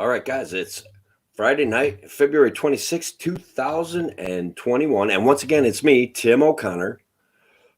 All right, guys, it's Friday night, February 26th, 2021. And once again, it's me, Tim O'Connor,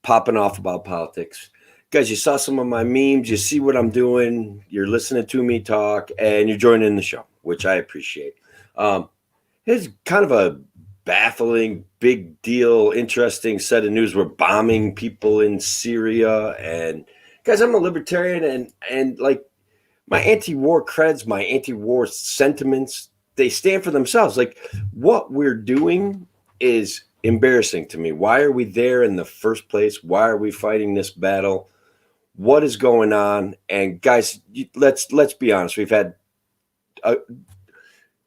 popping off about politics. Guys, you saw some of my memes, you see what I'm doing, you're listening to me talk, and you're joining the show, which I appreciate. Um, it's kind of a baffling, big deal, interesting set of news. We're bombing people in Syria. And guys, I'm a libertarian and like my anti-war creds, my anti-war sentiments, they stand for themselves. Like what we're doing is embarrassing to me. Why are we there in the first place? Why are we fighting this battle? What is going on? And guys, let's be honest. We've had a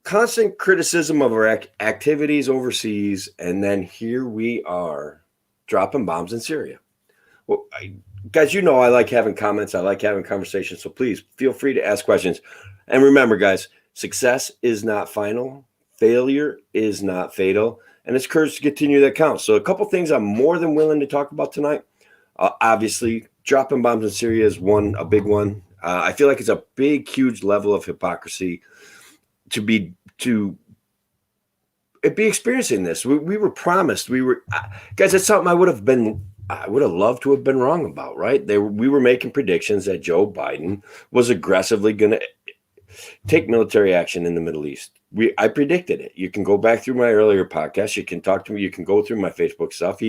constant criticism of our activities overseas, and then here we are dropping bombs in Syria. Well, guys, you know I like having comments. I like having conversations. So please feel free to ask questions. And remember, guys, success is not final. Failure is not fatal. And it's courage to continue that counts. So a couple things I'm more than willing to talk about tonight. Obviously, dropping bombs in Syria is a big one. I feel like it's a big, huge level of hypocrisy to be experiencing this. We were promised. Guys, it's something I would have loved to have been wrong about, right? We were making predictions that Joe Biden was aggressively going to take military action in the Middle East. I predicted it. You can go back through my earlier podcast. You can talk to me. You can go through my Facebook stuff.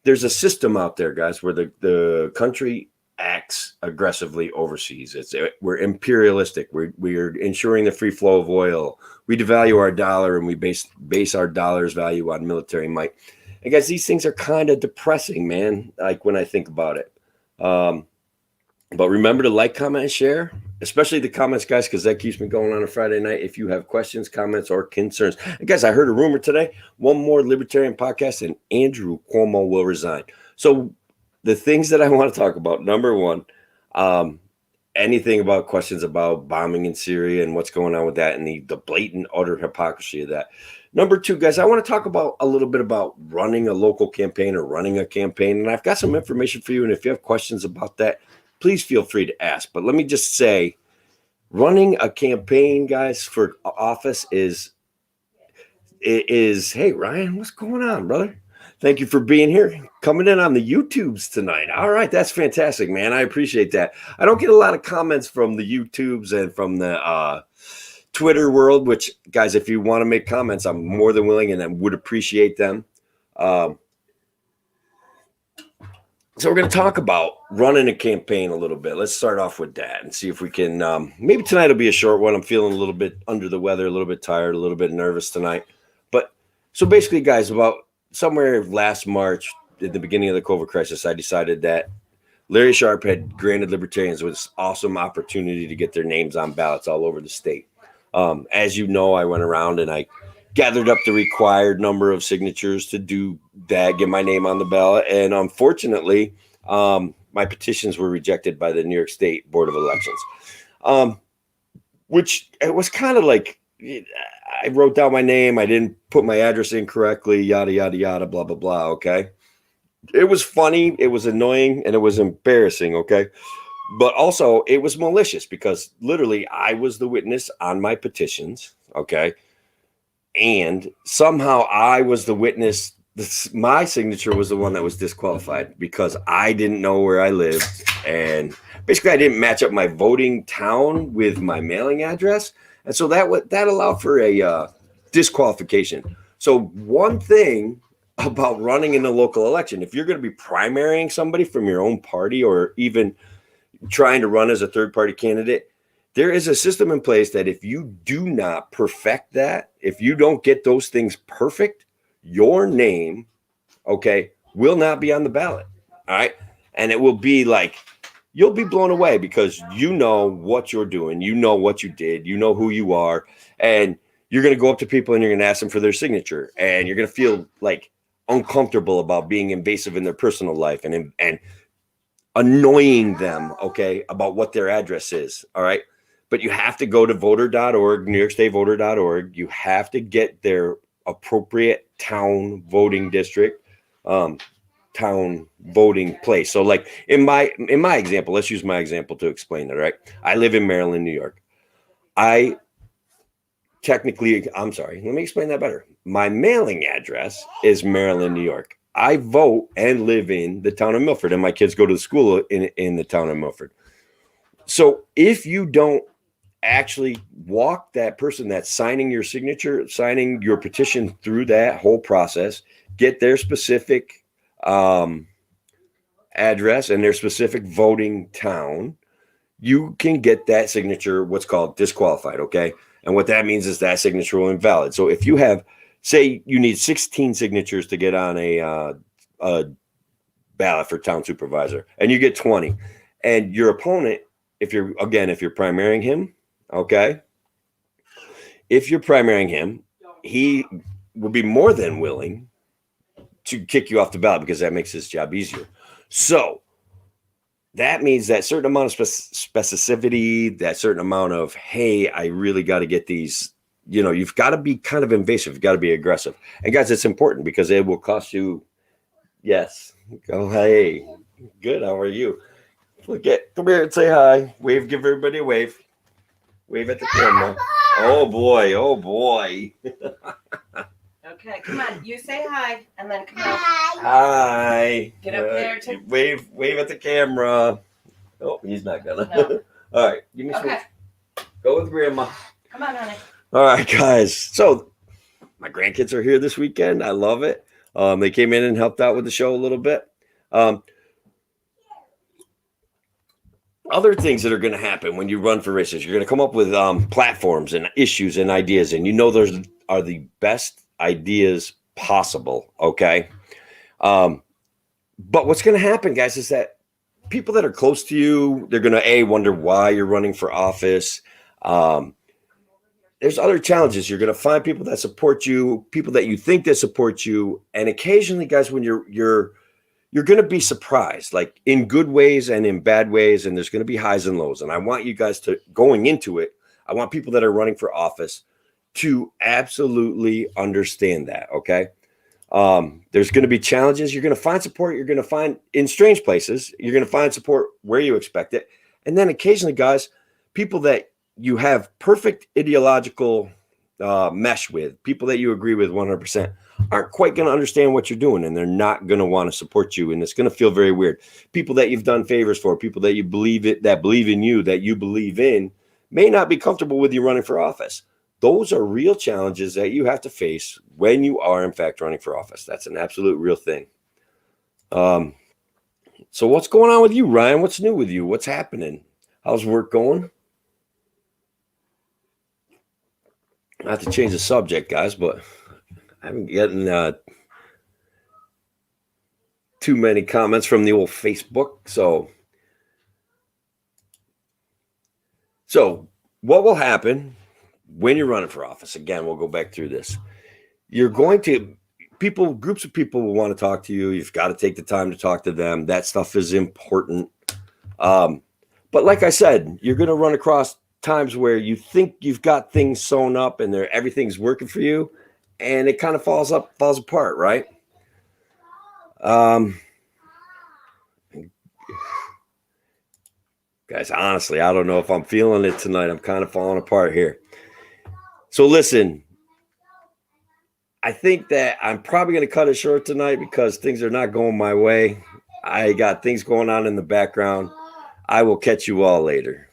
There's a system out there, guys, where the country acts aggressively overseas. We're imperialistic. We're ensuring the free flow of oil. We devalue our dollar, and we base our dollar's value on military might. And guys, these things are kind of depressing, man, like when I think about it. But remember to like, comment, and share, especially the comments, guys, because that keeps me going on a Friday night. If you have questions, comments, or concerns. And guys, I heard a rumor today, one more libertarian podcast, and Andrew Cuomo will resign. So the things that I want to talk about, number one, anything about questions about bombing in Syria and what's going on with that and the blatant, utter hypocrisy of that. Number two, guys, I want to talk about a little bit about running a local campaign or running a campaign. And I've got some information for you. And if you have questions about that, please feel free to ask. But let me just say, running a campaign, guys, for office is, hey, Ryan, what's going on, brother? Thank you for being here, coming in on the YouTubes tonight. All right, that's fantastic, man. I appreciate that. I don't get a lot of comments from the YouTubes and from the Twitter world, which, guys, if you want to make comments, I'm more than willing and I would appreciate them. So we're going to talk about running a campaign a little bit. Let's start off with that and see if we can, maybe tonight will be a short one. I'm feeling a little bit under the weather, a little bit tired, a little bit nervous tonight. But so basically, guys, about somewhere last March, at the beginning of the COVID crisis, I decided that Larry Sharpe had granted libertarians this awesome opportunity to get their names on ballots all over the state. As you know, I went around and I gathered up the required number of signatures to do that, get my name on the ballot. And unfortunately, my petitions were rejected by the New York State Board of Elections, which it was kind of like I wrote down my name. I didn't put my address in correctly, yada, yada, yada, blah, blah, blah. Okay. It was funny. It was annoying and it was embarrassing. Okay. But also it was malicious because literally I was the witness on my petitions. Okay. And somehow I was the witness. My signature was the one that was disqualified because I didn't know where I lived. And basically I didn't match up my voting town with my mailing address. And so that allowed for a disqualification. So one thing about running in a local election, if you're going to be primarying somebody from your own party or even trying to run as a third party candidate, there is a system in place that if you do not perfect that, if you don't get those things perfect, your name, okay, will not be on the ballot. All right. And it will be like, you'll be blown away because you know what you're doing. You know what you did. You know who you are. And you're going to go up to people and you're going to ask them for their signature. And you're going to feel like uncomfortable about being invasive in their personal life and annoying them, okay, about what their address is. All right. But you have to go to voter.org, NewYorkStateVoter.org. You have to get their appropriate town voting district, town voting place. So like in my example, let's use my example to explain it, right? I live in Maryland, New York. I'm sorry, let me explain that better. My mailing address is Maryland, New York. I vote and live in the town of Milford, and my kids go to school in the town of Milford. So if you don't actually walk that person that's signing your signature, signing your petition through that whole process, get their specific address and their specific voting town, you can get that signature what's called disqualified. Okay. And what that means is that signature will invalid. So if you have, say, you need 16 signatures to get on a ballot for town supervisor, and you get 20, and your opponent, if you're primarying him, okay, if you're primarying him, he will be more than willing to kick you off the ballot because that makes his job easier. So that means that certain amount of specificity, that certain amount of, hey, I really got to get these, you've got to be kind of invasive. You've got to be aggressive. And guys, it's important because it will cost you. Yes. Go, hey, good. How are you? Come here and say hi. Wave, give everybody a wave. Wave at the camera. Oh boy. Oh boy. Okay, come on. You say hi, and then come on. Hi. Get up there. Wave at the camera. Oh, he's not gonna. No. All right, give me Okay. switch. Go with grandma. Come on, honey. All right, guys. So my grandkids are here this weekend. I love it. They came in and helped out with the show a little bit. Other things that are going to happen when you run for races, you're going to come up with platforms and issues and ideas, and those are the best ideas possible. Okay. But what's going to happen, guys, is that people that are close to you, they're going to wonder why you're running for office. There's other challenges. You're going to find people that support you, people that you think that support you, and occasionally, guys, when you're going to be surprised, like in good ways and in bad ways, and there's going to be highs and lows. And I want you guys to, going into it, I want people that are running for office to absolutely understand that. Okay. There's going to be challenges. You're going to find support. You're going to find in strange places. You're going to find support where you expect it. And then occasionally, guys, people that you have perfect ideological mesh with, people that you agree with 100%, aren't quite going to understand what you're doing, and they're not going to want to support you. And it's going to feel very weird. People that you've done favors for, people that you believe it, that believe in you, that you believe in, may not be comfortable with you running for office. Those are real challenges that you have to face when you are, in fact, running for office. That's an absolute real thing. So what's going on with you, Ryan? What's new with you? What's happening? How's work going? Not to change the subject, guys, but I've been getting too many comments from the old Facebook. So what will happen when you're running for office? Again, we'll go back through this. You're going to groups of people will want to talk to you. You've got to take the time to talk to them. That stuff is important. But like I said, you're going to run across times where you think you've got things sewn up and everything's working for you, and it kind of falls apart, right? Guys, honestly, I don't know if I'm feeling it tonight. I'm kind of falling apart here. So listen, I think that I'm probably going to cut it short tonight because things are not going my way. I got things going on in the background. I will catch you all later.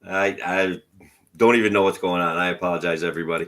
I don't even know what's going on. I apologize, everybody.